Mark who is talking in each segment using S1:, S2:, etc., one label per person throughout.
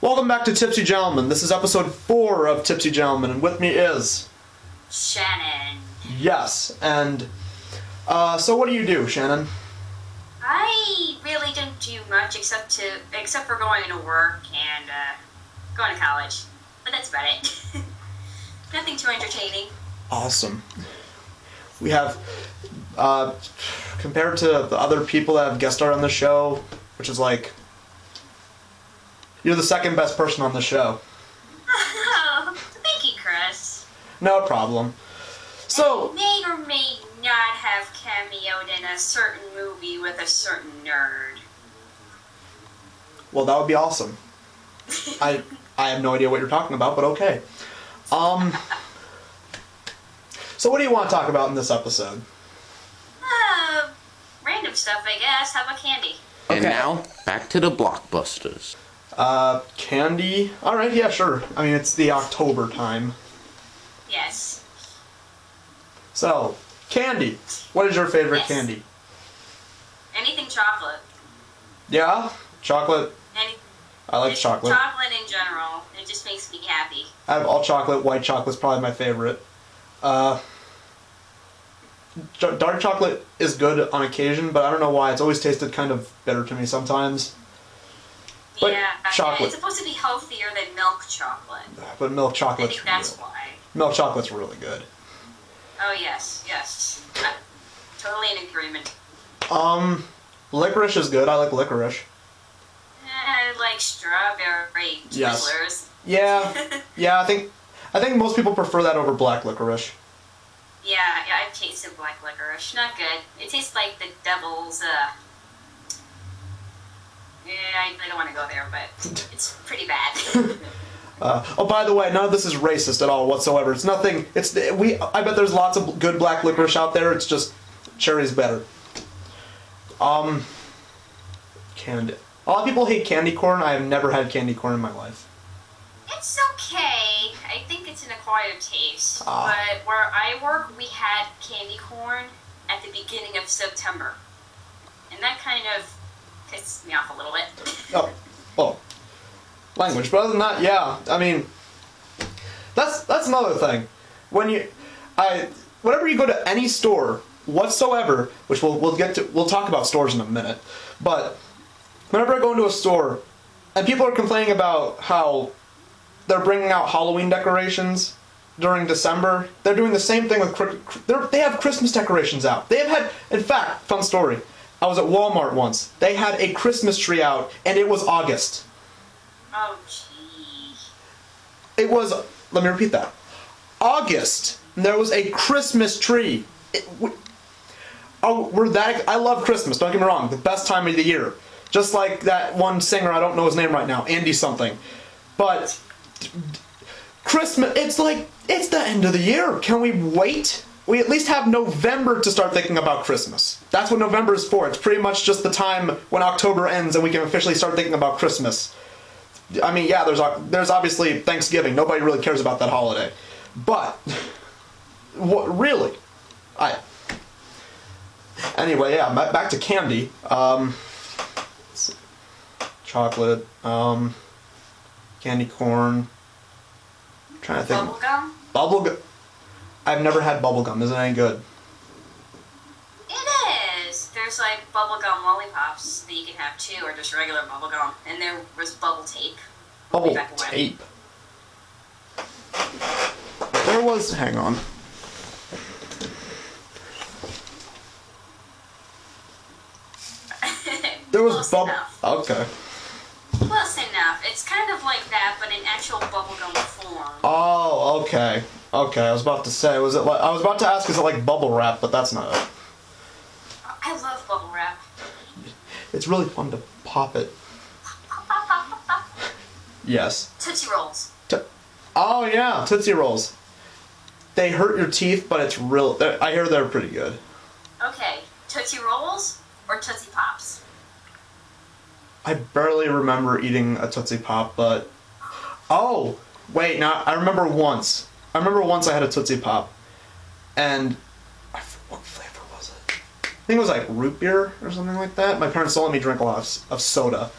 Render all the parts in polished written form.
S1: Welcome back to Tipsy Gentlemen. This is episode 4 of Tipsy Gentlemen, and with me is...
S2: Shannon.
S1: Yes, and... so what do you do, Shannon?
S2: I really don't do much except for going to work and going to college. But that's about it. Nothing too entertaining.
S1: Awesome. We have, compared to the other people that have guest starred on the show, which is like... You're the second best person on the show.
S2: Oh, thank you, Chris.
S1: No problem. So...
S2: I may or may not have cameoed in a certain movie with a certain nerd.
S1: Well, that would be awesome. I have no idea what you're talking about, but okay. So what do you want to talk about in this episode?
S2: Random stuff, I guess. How about candy?
S1: Okay.
S3: And now, back to the blockbusters.
S1: Candy? Alright, yeah, sure. I mean, it's the October time.
S2: Yes.
S1: So, candy. What is your favorite
S2: Yes.
S1: candy?
S2: Anything chocolate.
S1: Yeah? Chocolate?
S2: Any,
S1: I like
S2: just
S1: chocolate.
S2: Chocolate in general. It just makes me happy.
S1: I have all chocolate. White chocolate's probably my favorite. Dark chocolate is good on occasion, but I don't know why. It's always tasted kind of bitter to me sometimes. But
S2: yeah,
S1: chocolate.
S2: It's supposed to be healthier than milk chocolate.
S1: But milk
S2: I
S1: chocolate's
S2: think that's why.
S1: milk chocolate's really good.
S2: Oh yes, yes. I'm totally in agreement.
S1: Licorice is good. I like licorice.
S2: I like strawberry
S1: Yes.
S2: Twizzlers.
S1: Yeah, yeah. I think most people prefer that over black licorice.
S2: Yeah, I've tasted black licorice. Not good. It tastes like the devil's, Yeah, I don't want to go there, but it's pretty bad.
S1: Oh, by the way, none of this is racist at all whatsoever. It's nothing. I bet there's lots of good black licorice out there. It's just cherry's better. Candy. A lot of people hate candy corn. I have never had candy corn in my life.
S2: It's okay. I think it's an acquired taste.
S1: Ah.
S2: But where I work, we had candy corn at the beginning of September. And that kind of pissed me off a little bit.
S1: Oh, well, language. But other than that, yeah. I mean, that's another thing. Whenever you go to any store whatsoever, which we'll talk about stores in a minute, but whenever I go into a store and people are complaining about how they're bringing out Halloween decorations during December, they're doing the same thing with they have Christmas decorations out. They have had, in fact, fun story. I was at Walmart once. They had a Christmas tree out, and it was August.
S2: Oh, gee.
S1: It was, let me repeat that. August, and there was a Christmas tree. I love Christmas, don't get me wrong. The best time of the year. Just like that one singer, I don't know his name right now, Andy something. But Christmas, it's the end of the year. Can we wait? We at least have November to start thinking about Christmas. That's what November is for. It's pretty much just the time when October ends and we can officially start thinking about Christmas. I mean, yeah, there's obviously Thanksgiving. Nobody really cares about that holiday. But, really? Anyway, yeah, back to candy. Chocolate, candy corn. I'm trying to think.
S2: Bubblegum?
S1: Bubblegum. I've never had bubblegum. Is it any good?
S2: It is. There's like bubblegum lollipops that you can have too, or just regular bubblegum. And there was bubble tape.
S1: Bubble
S2: Way back when.
S1: tape. There was. Hang on. There was
S2: Close
S1: bubble.
S2: enough.
S1: Okay.
S2: Close enough. It's kind of like that, but in actual bubblegum form.
S1: Oh, okay. Okay, I was about to say, I was about to ask, is it like bubble wrap, but that's not it.
S2: I love bubble wrap.
S1: It's really fun to pop it.
S2: Pop, pop, pop, pop, pop.
S1: Yes.
S2: Tootsie Rolls.
S1: Oh yeah, Tootsie Rolls. They hurt your teeth, but it's real. I hear they're pretty good.
S2: Okay, Tootsie Rolls or Tootsie Pops?
S1: I barely remember eating a Tootsie Pop, but... Oh! Wait, now, I remember once I had a Tootsie Pop, and... What flavor was it? I think it was like root beer or something like that. My parents don't let me drink a lot of soda.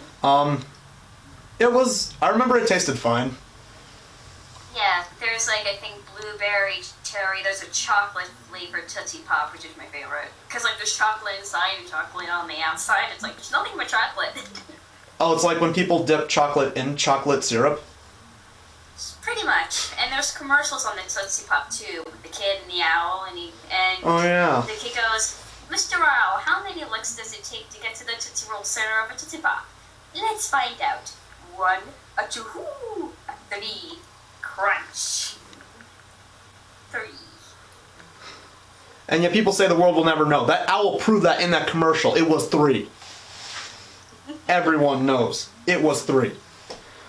S1: It was. I remember it tasted fine.
S2: Yeah, there's like, I think, blueberry, cherry, there's a chocolate flavored Tootsie Pop, which is my favorite. Because, like, there's chocolate inside and chocolate on the outside. It's like, there's nothing but chocolate.
S1: Oh, it's like when people dip chocolate in chocolate syrup?
S2: Pretty much. And there's commercials on the Tootsie Pop, too, with the kid and the owl, and
S1: Oh, yeah.
S2: the kid goes, Mr. Owl, how many licks does it take to get to the Tootsie Roll center of a Tootsie Pop? Let's find out. 1, a 2, a 3, crunch. 3.
S1: And yet people say the world will never know. That owl proved that in that commercial. It was 3. Everyone knows. It was 3.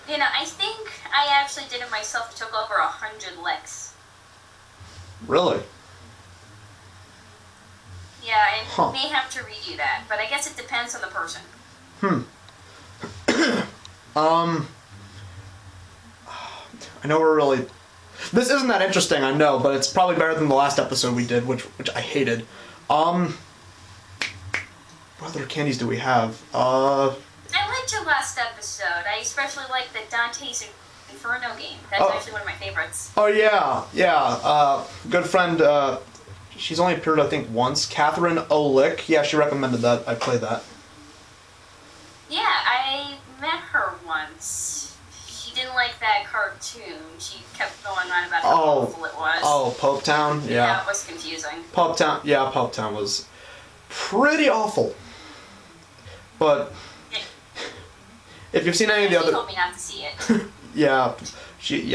S2: You know, I think I actually did it myself. It took over 100 licks.
S1: Really?
S2: Yeah, I may have to redo that, but I guess it depends on the person.
S1: I know we're really... This isn't that interesting, I know, but it's probably better than the last episode we did, which I hated. What other candies do we have?
S2: I liked your last episode. I especially liked the Dante's Inferno game. That's actually one of my favorites.
S1: Oh, yeah. Good friend, she's only appeared, I think, once. Catherine Olick. Yeah, she recommended that. I played that.
S2: Yeah, I met her once. She didn't like that cartoon. She kept going on about how awful it was.
S1: Oh, Pope Town? Yeah.
S2: Yeah, it was confusing.
S1: Pope Town was pretty awful. But if you've seen any of the other...
S2: She told me not to see it.
S1: Yeah,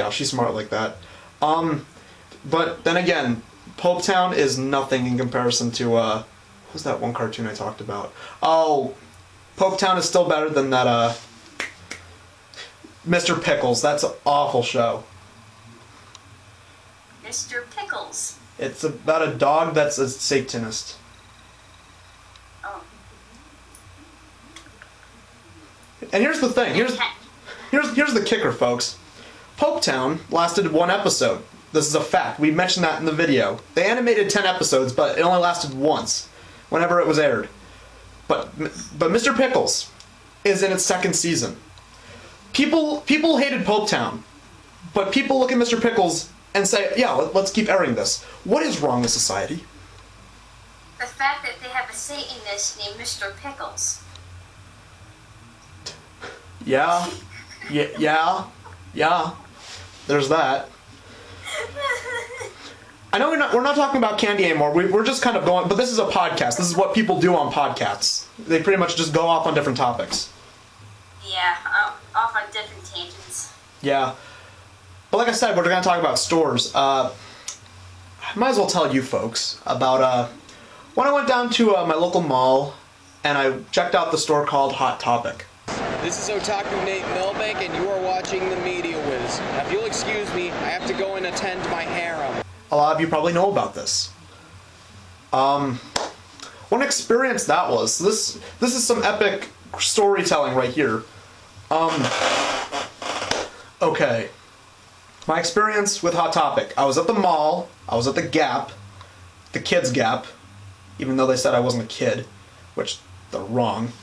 S1: she's smart like that. But then again, Pope Town is nothing in comparison to, what was that one cartoon I talked about? Oh, Pope Town is still better than that, Mr. Pickles. That's an awful show.
S2: Mr. Pickles.
S1: It's about a dog that's a Satanist.
S2: Oh.
S1: And here's the thing. Here's the kicker, folks. Pope Town lasted 1 episode. This is a fact. We mentioned that in the video. They animated 10 episodes, but it only lasted once, whenever it was aired. But Mr. Pickles is in its 2nd season. People hated Pope Town, but people look at Mr. Pickles and say, yeah, let's keep airing this. What is wrong with society?
S2: The fact that they have a Satanist named Mr. Pickles.
S1: Yeah. There's that. I know we're not talking about candy anymore. We're just kind of going, but this is a podcast. This is what people do on podcasts. They pretty much just go off on different topics.
S2: Yeah, off on different tangents.
S1: Yeah. But like I said, we're going to talk about stores. I might as well tell you folks about when I went down to my local mall and I checked out the store called Hot Topic.
S4: This is Otaku Nate Milbank, and you are watching the Media Wiz. Now, if you'll excuse me, I have to go and attend my harem.
S1: A lot of you probably know about this. What an experience that was. This is some epic storytelling right here. Okay. My experience with Hot Topic. I was at the mall. I was at the Gap. The Kids Gap. Even though they said I wasn't a kid. Which, they're wrong.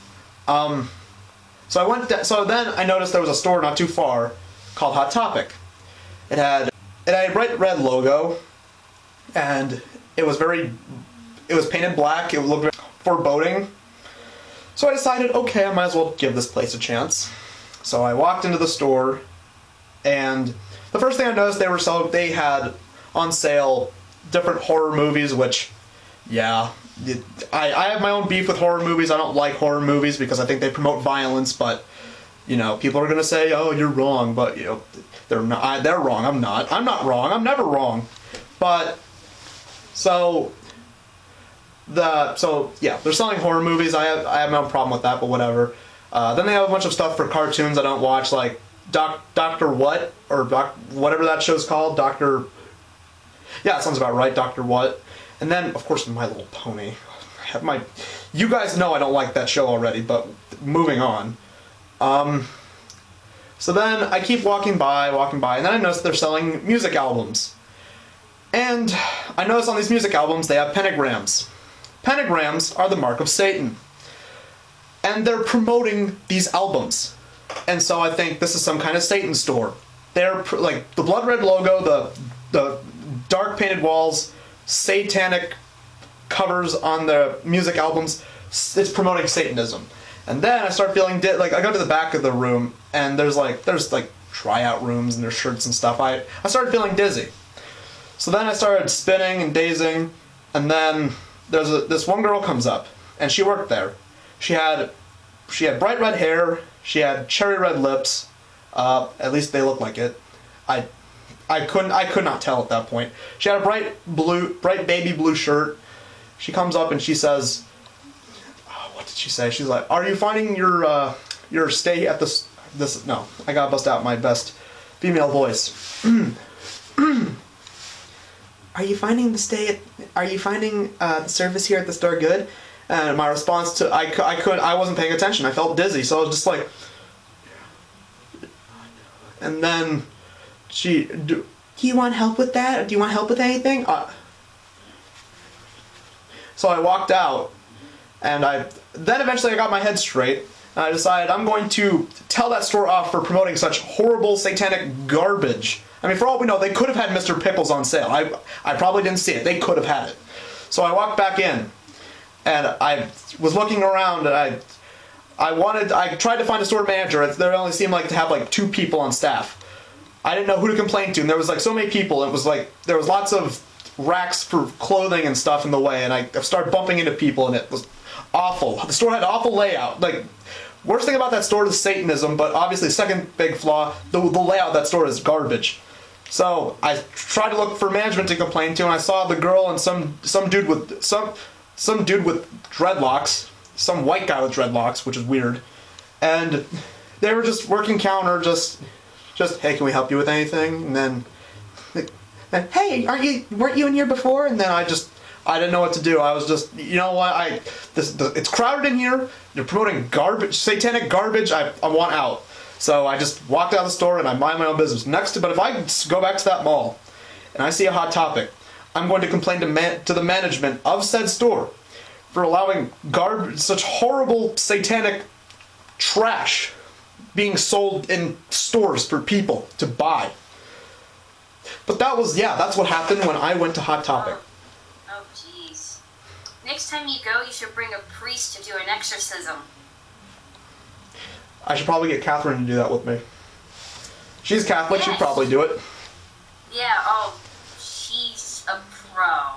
S1: So then I noticed there was a store not too far called Hot Topic. It had a bright red logo. And it was painted black. It looked very foreboding. So I decided, okay, I might as well give this place a chance. So I walked into the store, and the first thing I noticed they had on sale different horror movies, which, yeah, I have my own beef with horror movies. I don't like horror movies because I think they promote violence, but, you know, people are going to say, oh, you're wrong, but, you know, they're wrong. I'm not wrong. I'm never wrong. But, yeah, they're selling horror movies. I have no problem with that, but whatever. Then they have a bunch of stuff for cartoons I don't watch, like Dr. What, or whatever that show's called. Yeah, that sounds about right, Dr. What. And then, of course, My Little Pony. You guys know I don't like that show already, but moving on. So then I keep walking by, and then I notice they're selling music albums. And I notice on these music albums they have pentagrams. Pentagrams are the mark of Satan. And they're promoting these albums. And so I think this is some kind of Satan store. They're like the blood red logo, the dark painted walls, satanic covers on the music albums. It's promoting Satanism. And then I start feeling like I go to the back of the room and there's tryout rooms and there's shirts and stuff. I started feeling dizzy. So then I started spinning and dazing, and then this one girl comes up and she worked there. She had bright red hair. She had cherry red lips. At least they looked like it. I could not tell at that point. She had a bright baby blue shirt. She comes up and she says, what did she say? She's like, "Are you finding your stay at this?" No, I gotta bust out my best female voice. Are you finding the service here at the store good? And my response to I wasn't paying attention. I felt dizzy, so I was just like. And then do you want help with that? Do you want help with anything? So I walked out, and then eventually I got my head straight, and I decided I'm going to tell that store off for promoting such horrible satanic garbage. I mean, for all we know, they could have had Mr. Pickles on sale. I probably didn't see it. They could have had it. So I walked back in, and I was looking around, and I tried to find a store manager. There only seemed like to have like 2 people on staff. I didn't know who to complain to, and there was like so many people. It was like there was lots of racks for clothing and stuff in the way, and I started bumping into people, and it was awful. The store had awful layout. Like, worst thing about that store is Satanism, but obviously second big flaw, the layout of that store is garbage. So I tried to look for management to complain to, and I saw the girl and some dude with some dude with dreadlocks, some white guy with dreadlocks, which is weird, and they were just working counter, just hey, can we help you with anything? And then, hey, weren't you in here before? And then I didn't know what to do. I was just, you know what, it's crowded in here. You're promoting garbage, satanic garbage. I want out. So I just walked out of the store and I mind my own business. But if I go back to that mall and I see a Hot Topic, I'm going to complain to the management of said store for allowing such horrible satanic trash being sold in stores for people to buy. But that's what happened when I went to Hot Topic.
S2: Oh, jeez. Next time you go, you should bring a priest to do an exorcism.
S1: I should probably get Catherine to do that with me. She's Catholic, yes. She'd probably do it.
S2: Yeah, she's a pro.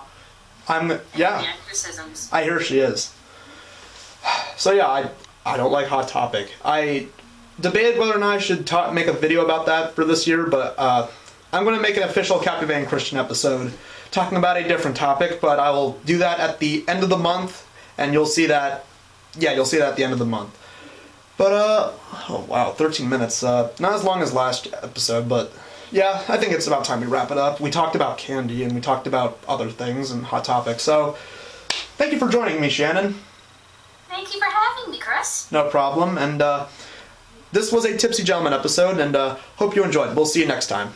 S1: Yeah.
S2: Exorcisms.
S1: I hear she is. So yeah, I don't like Hot Topic. I debated whether or not I should make a video about that for this year, but I'm going to make an official Captivating Christian episode talking about a different topic, but I will do that at the end of the month, and you'll see that at the end of the month. But, oh wow, 13 minutes. Not as long as last episode, but yeah, I think it's about time we wrap it up. We talked about candy, and we talked about other things and Hot Topics, so thank you for joining me, Shannon.
S2: Thank you for having me, Chris.
S1: No problem, and this was a Tipsy Gentleman episode, and hope you enjoyed. We'll see you next time.